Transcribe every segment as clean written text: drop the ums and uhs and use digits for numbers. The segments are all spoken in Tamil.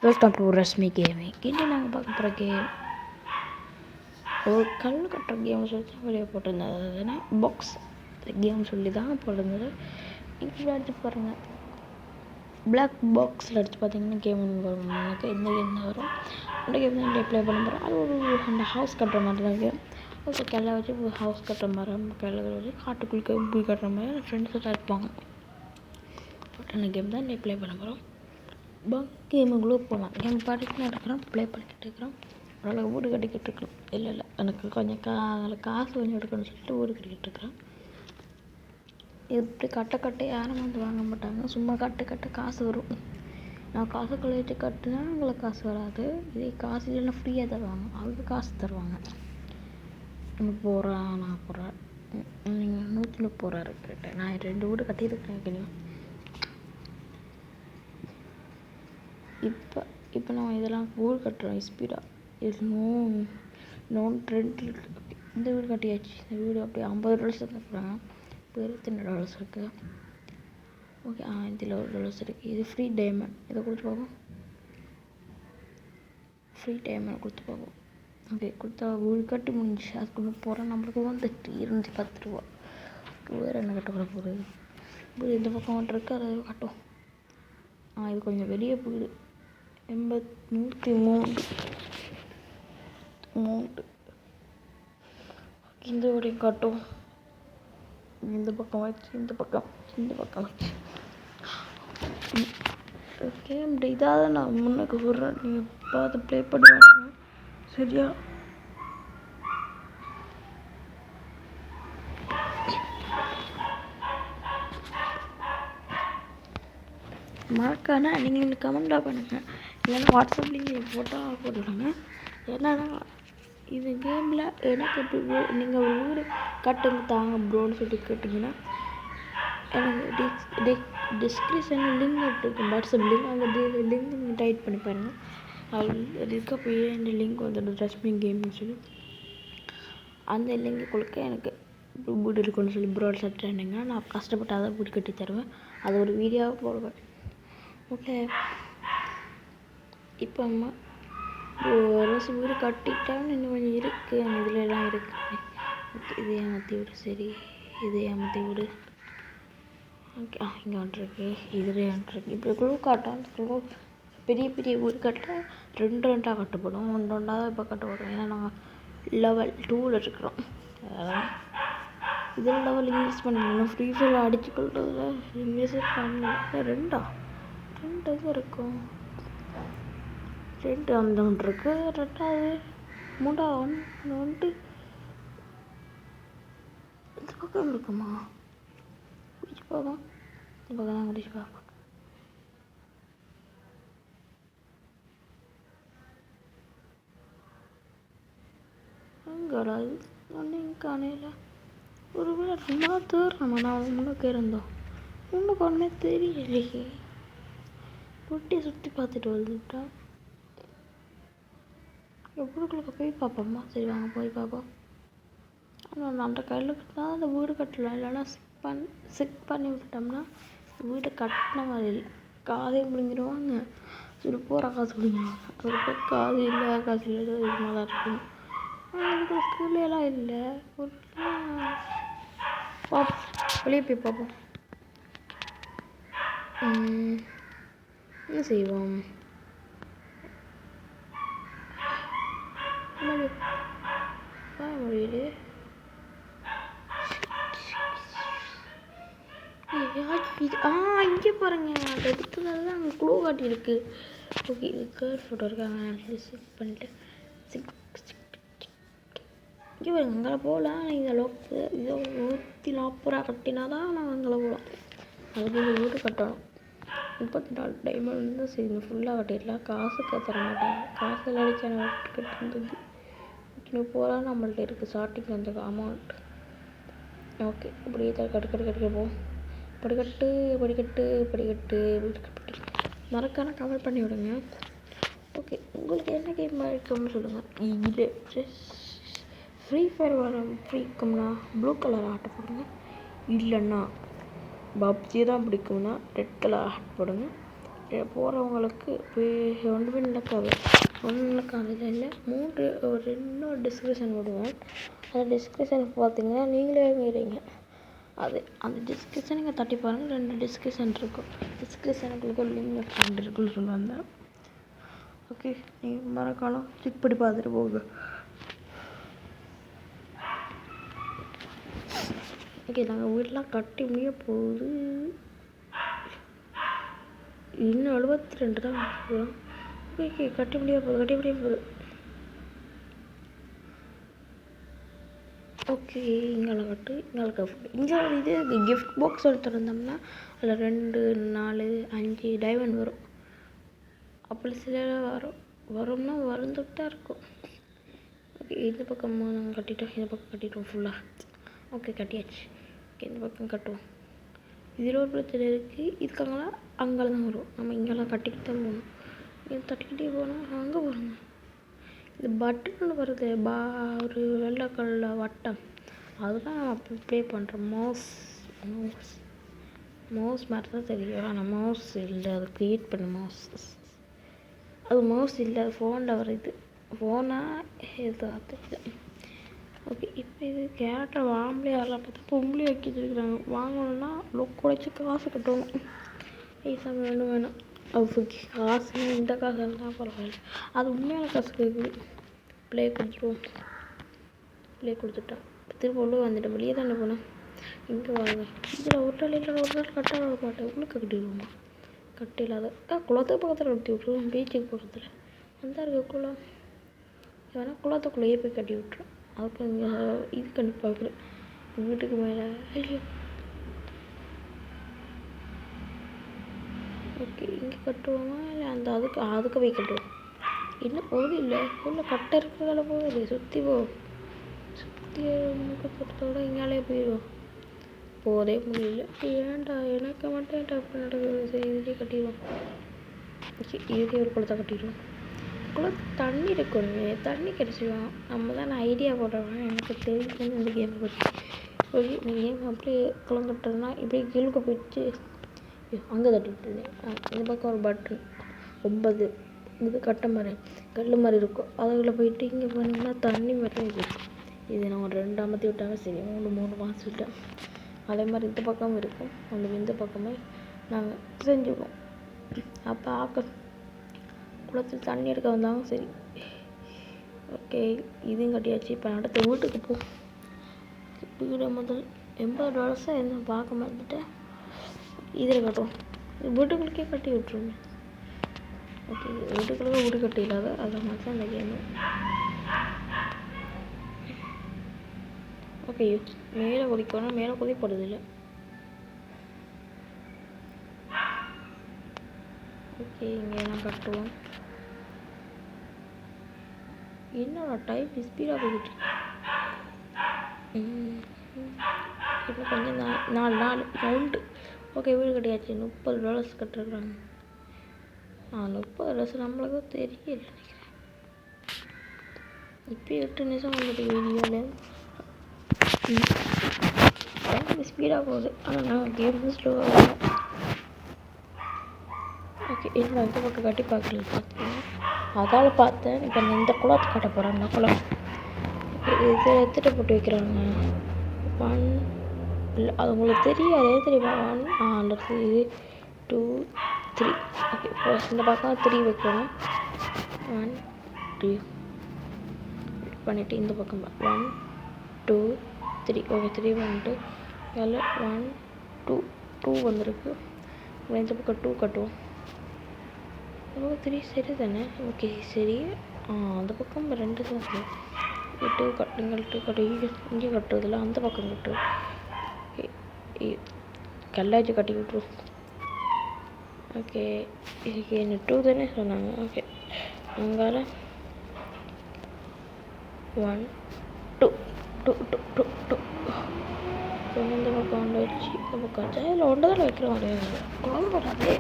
Welcome to Rashmi gaming. இன்று நாங்கள் பார்க்க போகிற கேம் ஒரு கல் கட்டுற கேம் சொல்லி தான் வெளியே போட்டிருந்தது. அதுனா பாக்ஸ் கேம் சொல்லி தான் போட்டிருந்தது. இப்படி அடித்து பாருங்கள், பிளாக் பாக்ஸில் அடித்து பார்த்தீங்கன்னா கேம் வரும். எனக்கு எந்த கேம் தான் வரும், அந்த கேம் தான் ப்ளே பண்ண போகிறோம். அது ஒரு அந்த ஹவுஸ் கட்டுற மாதிரி தான் கேம். ஒரு கல்லை வச்சு ஒரு ஹவுஸ் கட்டுற மாதிரி, கல்லை வச்சு காட்டுக்குள்ளே போய் கட்டுற மாதிரி ஃப்ரெண்ட்ஸை இருப்பாங்க. அந்த கேம் தான் ப்ளே பண்ண போகிறோம். கேமுக்குள்ளே போகலாம். கேம் பாட்டுக்கு நடக்கிறோம், ப்ளே பண்ணிக்கிட்டு இருக்கிறோம். ஓரளவு வீடு கட்டிக்கிட்டு இருக்கிறோம். இல்லை எனக்கு கொஞ்சம் காசு கொஞ்சம் எடுக்கணும்னு சொல்லிட்டு வீடு கட்டிக்கிட்டு இருக்கிறோம். இப்படி கட்ட யாரும் வந்து வாங்க மாட்டாங்க. சும்மா கட்ட காசு வரும். நான் காசு கழிச்சு கட்டுனா உங்களுக்கு காசு வராது. இதே காசு இல்லைன்னா ஃப்ரீயாக தருவாங்க. அதுக்கு காசு தருவாங்க. நான் போகிறேன் நீங்கள் 130 ரூபா இருக்கு. நான் 2 வீடு கட்டியிருக்கிறேன். இப்போ நம்ம இதெல்லாம் வீடு கட்டுறோம் ஸ்பீடாக. இது நோன் ட்ரெண்ட் இருக்குது. இந்த வீடு கட்டியாச்சு. இந்த வீடு அப்படியே $50 தருவாங்க. இப்போ $22 இருக்குது. ஓகே, இதில் $1 இருக்குது. இது ஃப்ரீ டைமண்ட். இதை கொடுத்து பார்ப்போம். ஃப்ரீ டைமண்ட் கொடுத்து பார்ப்போம். ஓகே, கொடுத்தா வீடு கட்டி முடிஞ்சு. அதுக்கு போகிறோம். நம்மளுக்கு வந்து 210 ரூபா. வேறு என்ன கட்ட போகிறது? வீடு இந்த பக்கம் மட்டும் இருக்குது, அதை கட்டும். இது கொஞ்சம் வெளியே வீடு. 103 இந்த வீடையும் காட்டும். இந்த பக்கம் வச்சு இந்த பக்கம் வச்சு ஓகே. அப்படி இதாவது நான் முன்னுக்கு சொல்கிறேன், நீங்கள் பார்த்து ப்ளே பண்ணுவாங்க. சரியா? மறக்காம நீங்கள் இந்த கமெண்டாக பண்ணுங்கள். இல்லைன்னா வாட்ஸ்அப் லிங்க் ஃபோட்டோவாக போட்டுவிடுங்க. என்னன்னா இது கேமில் எனக்கு இப்படி நீங்கள் ஒரு வீடு கட்டுங்க தாங்க ப்ரோன்னு சொல்லி கேட்டிங்கன்னா எனக்கு டிஸ்கிரிப்ஷனில் லிங்க் விட்டுருக்கேன். வாட்ஸ்அப் லிங்க், அந்த லிங்க் நீங்கள் டைப் பண்ணி பாருங்கள். அது இருக்க போய் இந்த லிங்க் வந்துடும், ரஷ்மி கேம்னு சொல்லி. அந்த லிங்க் கொடுக்க எனக்கு வீடு இருக்குன்னு சொல்லி ப்ரோட் சட்டுறேன்னுங்க. நான் கஷ்டப்பட்டு அதை வீடு கட்டி தருவேன். அது ஒரு வீடியோவாக போடுவேன். ஓகே, இப்போ அம்மா ஒரு வீடு கட்டிட்டாலும் இன்னும் கொஞ்சம் இருக்குது. அந்த இதுலலாம் இருக்குது. ஓகே, இது ஏமாற்றி விடு. சரி, இது ஏமாற்றி விடு. ஓகே, இங்கே வந்துருக்கு. இதில் வந்துருக்கு. இப்படி குழு காட்டும். அந்த குழு பெரிய வீடு கட்ட 2 கட்டப்படும். 1 தான் இப்போ கட்டப்படும். ஏன்னா நாங்கள் லெவல் 2ல் இருக்கிறோம். அதான் இதில் லெவல் இங்கிலீஷ் பண்ணிடணும். ஃப்ரீ ஃபயர் அடிச்சுக்கொள்றதுல இங்கிலீஷே பண்ணல. 2 இது இருக்கும். 2 அந்த ஒன்று இருக்குது. 2வது 3வது ஒன்று இந்த பக்கம் இருக்குமா? குடிச்சு பார்ப்போம். இந்த பக்கம் தான் குடிச்சு பார்ப்போம். எங்கடா இது ஒன்றையும் காணையில். ஒரு வேளை நம்ம தேடுறோமா? நான் முன்னுக்கு இருந்தோம். முன்னுக்கு ஒன்றுமே தெரியலையே. குட்டி சுற்றி பார்த்துட்டு வந்துட்டா. வீடுகளுக்கு போய் பார்ப்போம்மா. சரி, வாங்க போய் பார்ப்போம். ஆனால் அந்த கையிலுக்கு தான் அந்த வீடு கட்டலாம். இல்லைன்னா சிக் பண்ணி விட்டோம்னா வீடு கட்டின மாதிரி இல்லை. காதையும் பிடிங்கிடுவாங்க. சரி, போகிற காசு பிடிங்கிடுவாங்க. அது போய் காசு இல்லை இது மாதிரி தான் இருக்கும். அதுக்கு கீழேலாம் இல்லை. பார்ப்போம், வெளியே போய் பார்ப்போம். என்ன செய்வோம்? முடியல. இங்கே பாருங்க, அந்த இடத்துல தான் அங்கே க்ளூ காட்டியிருக்கு. ஓகே, இது கேர்ள் ஃபோட்டோ இருக்காங்க. செக் பண்ணிட்டு இங்கே பாருங்க, அங்கே போகலாம். இந்த அளவுக்கு இதோ 140 ரூபா கட்டினா தான் நான் அங்கே போகலாம். அதுக்கு இந்த வீடு கட்டணும். 34 டைமண்ட் தான். சரி, ஃபுல்லாக கட்டிடலாம். காசுக்கு தர மாட்டாங்க. காசு அடிச்சா கட்டிருந்தது. இன்னும் போகலாம். நம்மள்ட்ட இருக்குது ஸ்டார்டிங் அந்த அமௌண்ட். ஓகே, இப்படியே கட்டு போவோம். படிக்கட்டு மறக்காம கமெண்ட் பண்ணி விடுங்க. ஓகே, உங்களுக்கு என்ன கேம் இருக்கும்னு சொல்லுங்கள். இது ஃப்ரீ ஃபயர் வர பிடிக்கும்னா ப்ளூ கலர் ஆட்டை போடுங்க. இல்லைன்னா பப்ஜி தான் பிடிக்கும்னா ரெட் கலர் ஆட் போடுங்க. போகிறவங்களுக்கு ஒன்றுமே நடக்காது. ஒன்றும் நடக்காது இல்லை இன்னொரு டிஸ்கிரிப்ஷன் விடுவோம். அந்த டிஸ்கிரிப்ஷன் பார்த்தீங்கன்னா நீங்களே மீறீங்க. அந்த டிஸ்கிரிப்ஷன் நீங்கள் தட்டி பாருங்கள். 2 டிஸ்கிரிப்ஷன் இருக்கும். டிஸ்கிரிப்ஷனுக்குள்ள ஒரு லிங்க் ஃப்ரெண்ட் இருக்குன்னு சொல்லுவாங்க. ஓகே, நீங்கள் மறக்காமல் செக் பண்ணி பார்த்துட்டு போங்க. ஓகே, நாங்கள் வீடெலாம் கட்டி முடிய போகுது. இன்னும் 72 தான் போகலாம். ஓகே, கட்டி முடிய போகுது. ஓகே, இங்கே ஒரு இது கிஃப்ட் பாக்ஸ் ஒன்று திறந்தோம்னா அதில் 2, 4, 5 டைமண்ட் வரும். அப்படி சில வரும்னா வந்துட்டு தான் இருக்கும். ஓகே, இந்த பக்கம் நாங்கள் கட்டிட்டோம். இந்த பக்கம் கட்டிட்டோம் ஃபுல்லாக. ஓகே, கட்டியாச்சு. ஓகே, இந்த பக்கம் கட்டுவோம். இதில் ஒரு பிரச்சனை இருக்குது. இதுக்காங்கலாம் அங்கே தான் வரும். நம்ம இங்கெல்லாம் கட்டிக்கிட்டு தான் போகணும். இது தட்டிக்கிட்டே போனால் அங்கே போகணும். இந்த பட்டன் வருது ஒரு வெள்ளை கலரில் வட்டம், அதுதான் ப்ளே பண்ணுறேன். மவுஸ் மாதிரி தான் தெரியும். ஆனால் மவுஸ் இல்லை, அது க்ரியேட் பண்ண மவுஸ் இல்லை, அது ஃபோனில் வருது. ஃபோனாக இது ஓகே, இப்போ இது கேரக்டர் வாங்கலே ஆகலாம். பார்த்தா பொம்பளை வைக்க வச்சுருக்குறாங்க. வாங்கணுன்னா குறைச்சி காசு கட்டணும். ஈஸாக வேணும். அதுக்கு காசு இந்த காசு இருந்தால் பரவாயில்ல. அது உண்மையான காசு இருக்குது. ப்ளே கொடுத்துட்டேன். திரும்ப உள்ளே வந்துட்டேன். வெளியே தானே போனேன். இங்கே வாங்க. இதில் ஒரு நாள் கட்ட வர மாட்டேன். உள்ளே கட்டிடுவோமா? கட்ட இல்லாத குளத்துக்கு பக்கத்தில் கட்டி விட்ருவோம். பீச்சுக்கு போகிறதுல அந்த இருக்க குளம் வேணால் குளத்துக்குள்ளேயே போய் கட்டி விட்டுரும். அதுக்கு இங்கே இது கண்டி பார்க்குறேன். வீட்டுக்கு மேலே ஐயோ. ஓகே, இங்கே கட்டுவோமா இல்லை அதுக்கு போய் கட்டுவோம். இன்னும் போகுது இல்லை, உள்ள கட்டை இருக்கிறதால போகுது. சுற்றி முகத்தோட இங்காலே போயிடுவோம். போதே முடியல. ஏன்டா எனக்கு மட்டும் டப்பு நடக்குது. சரி, இதுலேயே கட்டிடுவோம். ஓகே, இதுலேயே ஒரு குளத்தை கட்டிடுவோம். குளத்து தண்ணி இருக்கணுமே, தண்ணி கிடச்சிடுவோம். நம்ம தான் ஐடியா போடுறோம். எனக்கு தெரியும் இந்த கேம் பற்றி. ஓகே, இந்த கேம் அப்படியே குளம் கட்டுறதுனா இப்படி கீழுக்கு போயிடுச்சு. அங்கே தட்டிட்டு இருந்தேன். இந்த பக்கம் ஒரு பட்டன் 9 இது கல் மாதிரி இருக்கும். அதில் போயிட்டு இங்கே போனீங்கன்னா தண்ணி மாதிரி இருக்கும். இது நான் ஒரு 2 அமர்த்தி விட்டாங்க. சரி, 3 மாதம் விட்டேன். அதே மாதிரி இந்த பக்கமும் இருக்கும். இந்த பக்கமே நாங்கள் செஞ்சுக்குவோம். அப்போ குளத்தில் தண்ணி எடுக்க வந்தாங்க. சரி, ஓகே, இதையும் கட்டியாச்சு. இப்போ அடுத்த வீட்டுக்கு போ. வீடு முதல் $80 என்ன பார்க்க மாட்டேன். இதில் கட்டுவோம். வீட்டுகளுக்கே கட்டி விட்டுருங்க. ஓகே, வீட்டுக்குள்ளே வீடு கட்டி இல்லாத அதை மாதிரி தான் இந்த கேமு. ஓகே, மேலே குதிக்கணும். மேலே குதிப்படுதில்லை. ஓகே, இங்கே நான் கட்டுவோம். என்னோட டைம் ஸ்பீடாக போயிட்டு இன்னும் கொஞ்சம் 4 ரவுண்டு. ஓகே, வீடு கட்டியாச்சு. $30 கட்டுறாங்க. $30 நம்மளுக்கு தெரியல நினைக்கிறேன். இப்போ 8 நிமிஷம் வந்துட்டு வீடியோவில் ஸ்பீடாக போகுது. ஆனால் நான் கேம் ஸ்லோவாக. ஓகே, இல்லை இந்த பக்கம் கட்டி பார்க்கல. பார்த்தீங்கன்னா அதால் பார்த்தேன். இப்போ இந்த குளத்தை கட்ட போகிறேன். அந்த குளம் இதை எடுத்துகிட்டு போட்டு வைக்கிறாங்க. 1 இல்லை, அது உங்களுக்கு தெரியாது தெரியுமா? 1 அந்த 2 3. ஓகே, ஃபர்ஸ்ட் இந்த பக்கம் 3 வைக்கணும். 1 2 பண்ணிவிட்டு இந்த பக்கம் 1 2 3. ஓகே, 3 வந்துட்டு அதில் 1 2 வந்துருக்கு. இந்த பக்கம் 2 கட்டுவோம். 3 சரி தானே? ஓகே, சரி. அந்த பக்கம் 2 தான் சரி. 2 கட்டு இங்கே கட்டுறதில்ல, அந்த பக்கம் கட்டு. கல்லாச்சு கட்டி விட்டுருவோம். ஓகே, இதுக்கு என்ன 2 தானே சொன்னாங்க. ஓகே, அங்கால 1 2 2 2 2 இந்த பக்கம் ஒன்று வச்சு இந்த பக்கம் வச்சா இதில் ஒன்று தான் வைக்கிறோம். குழம்பு போடாது.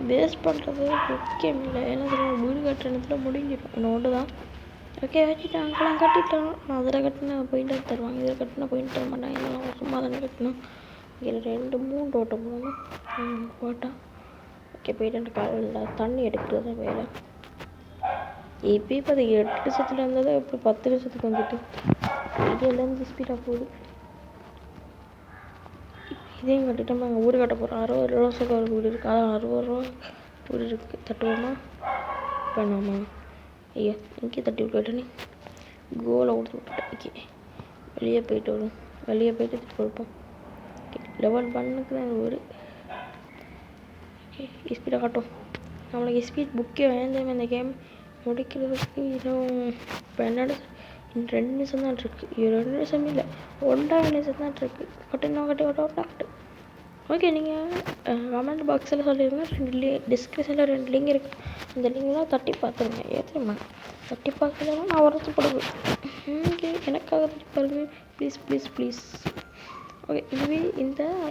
வேஸ்ட் பண்ணுறது முக்கியம் இல்லை. ஏன்னா வீடு கட்டுறதுல முடிஞ்சிடும். ஒன்று தான். ஓகே, வச்சுட்டு அங்கெல்லாம் கட்டிட்டோம். அதில் கட்டினா போயிட்டு தருவாங்க. இதில் கட்டினா போயிட்டு தர மாட்டாங்க. இதெல்லாம் சும்மா தானே கட்டணும். இதில் 2-3 ஓட்டம் போடணும். போட்டால் ஓகே போயிட்டு அந்த காலையில் தண்ணி எடுக்கிறது தான் வேலை. இப்போ இப்போ அது 8 நிமிஷத்தில் இருந்தது இப்போ 10 நிமிஷத்துக்கு வந்துட்டு இதுலேருந்து ஸ்பீடாக போகுது. இதையும் கட்டிட்டு நம்ம எங்கள் ஊர் கட்ட போகிறோம். 60 ரூபா ஒரு வீடு இருக்குது. அதான் 60 ரூபா வீடு இருக்குது. தட்டுவோமா பண்ணாமா? ஐயா இங்கே தட்டி விட்டுட்டேனே. கோலை கொடுத்து விட்டுட்டேன். ஓகே வெளியே போயிட்டு வரும். வெளியே போயிட்டு திருப்பி கொடுப்போம். ஓகே லெவல் 1க்கு தான் ஒரு ஓகே ஸ்பீடாக காட்டும். நம்மளுக்கு ஸ்பீட் முக்கியம். வேண்டாம் இந்த கேம் முடிக்கிறதுக்கு இன்னும் இப்போ என்னோட 2 நிமிஷம் தான் இருக்குது. 2 நிமிஷம் இல்லை 1.5 நிமிஷம் தான் இருக்குது. கட்டு ஓகே. நீங்கள் கமெண்ட் பாக்ஸில் சொல்லிடுங்க. 2 டிஸ்கிரிப்ஷனில் 2 லிங்க் இருக்குது. அந்த லிங்க்லாம் தட்டி பார்த்துருங்க. ஏற்றுமா தட்டி பார்க்கலன்னா நான் வருத்தப்படுவேன். ஓகே எனக்காக தட்டி பாருங்க ப்ளீஸ் ப்ளீஸ் ப்ளீஸ். ஓகே இதுவே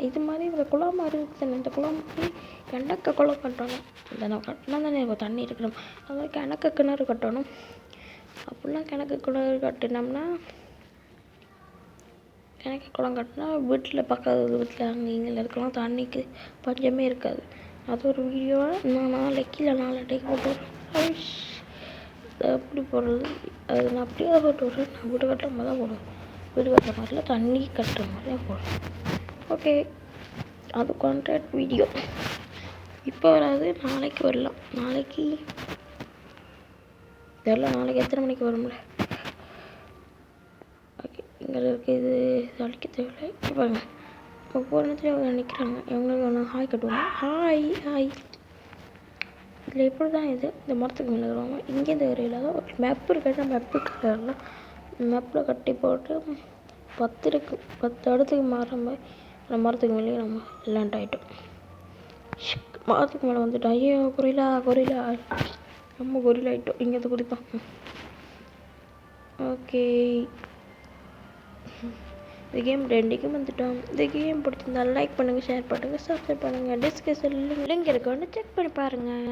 இது மாதிரி இந்த குளம் மாதிரி தானே. இந்த குளம் மாதிரி கிணக்க குளம் கட்டணும். இந்த நான் கட்டினா தானே தண்ணி இருக்கணும். அது மாதிரி கிணக்க கிணறு கட்டணும். அப்படின்னா கிணக்கு கிணறு கட்டினோம்னா கிணக்கு குளம் கட்டினா வீட்டில் பக்கத்து வீட்டில் அங்கே இங்கே இருக்கலாம். தண்ணிக்கு பஞ்சமே இருக்காது. அது ஒரு வீடியோவை நான் நாளைக்கு இல்லை நாளைக்கு போட்டு எப்படி போடுறது அது நான் அப்படியே தான் போட்டு விட்றேன். நான் வீடு கட்டுற மாதிரி தான் போடுவேன். வீடு கட்டுற மாதிரில தண்ணி கட்டுற மாதிரி தான் போடுவேன். ஓகே அது கான்ட்ராக்ட் வீடியோ இப்போ வராது. நாளைக்கு வரலாம். நாளைக்கு தெரில. நாளைக்கு எத்தனை மணிக்கு வரும்ல. ஓகே இங்கே இருக்குது. இது அழிக்க தேவையில்லை. பாருங்க இப்போ போனதுலேயே அவங்க நிற்கிறாங்க. இவங்களுக்கு ஒன்று ஹாய் கட்டுவாங்க. Hi hi. இதில் எப்படி தான் இந்த மரத்துக்கு மேலே வருவாங்க. இங்கேருந்து வரையில் தான் ஒரு மேப்பு இருக்காது. மேப்பு கலர்லாம் மேப்பில் கட்டி போட்டு 10 இடத்துக்கு மாறுற மாதிரி அந்த மரத்துக்கு மேலேயே நம்ம லேண்ட் ஆகிட்டோம். மரத்துக்கு மேலே வந்துட்டோம். ஐயோ கொரிலா நம்ம கொரிலா ஆகிட்டோம். இங்கே குடிப்போம். ஓகே இந்த கேம் 2க்கு வந்துட்டோம். இந்த கேம் பிடிச்சிருந்தா லைக் பண்ணுங்கள், ஷேர் பண்ணுங்கள், சப்ஸ்கிரைப் பண்ணுங்கள். டிஸ்கஷன் லிங்க் இருக்கு. செக் பண்ணி பாருங்கள்.